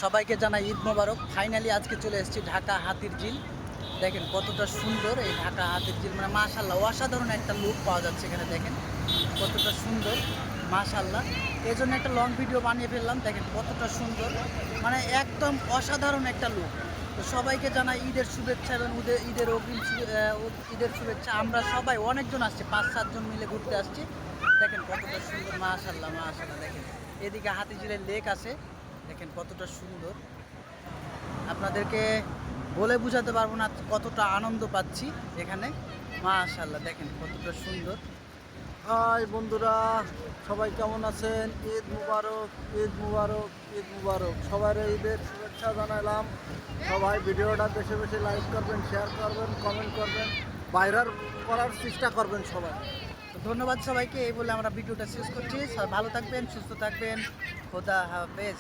সবাইকে জানাই ঈদ মোবারক। ফাইনালি আজকে চলে এসেছি ঢাকা হাতির ঝিল। দেখেন কতটা সুন্দর এই ঢাকা হাতির ঝিল, মানে মাশাল্লাহ অসাধারণ একটা লুক পাওয়া যাচ্ছে এখানে। দেখেন কতটা সুন্দর, মাশাল্লাহ। এই জন্য একটা লং ভিডিও বানিয়ে ফেললাম। দেখেন কতটা সুন্দর, মানে একদম অসাধারণ একটা লুক। তো সবাইকে জানাই ঈদের শুভেচ্ছা এবং ঈদের অগ্রিম ঈদের শুভেচ্ছা। আমরা সবাই অনেকজন আসছি, 5-7 জন মিলে ঘুরতে আসছি। দেখেন কতটা সুন্দর, মাশাল্লাহ মাশাল্লাহ। দেখেন এদিকে হাতিঝিলের লেক আছে, দেখেন কতটা সুন্দর। আপনাদেরকে বলে বোঝাতে পারবো না কতটা আনন্দ পাচ্ছি এখানে, মাশাআল্লাহ। দেখেন কতটা সুন্দর। হাই বন্ধুরা, সবাই কেমন আছেন? ঈদ মুবারক, ঈদ মুবারক, ঈদ মুবারক। সবার ঈদের শুভেচ্ছা জানালাম। সবাই ভিডিওটা বেশি বেশি লাইক করবেন, শেয়ার করবেন, কমেন্ট করবেন, ভাইরাল করার চেষ্টা করবেন সবাই। তো ধন্যবাদ সবাইকে, এই বলে আমরা ভিডিওটা শেষ করছি। সবাই ভালো থাকবেন, সুস্থ থাকবেন, খোদা হাফেজ।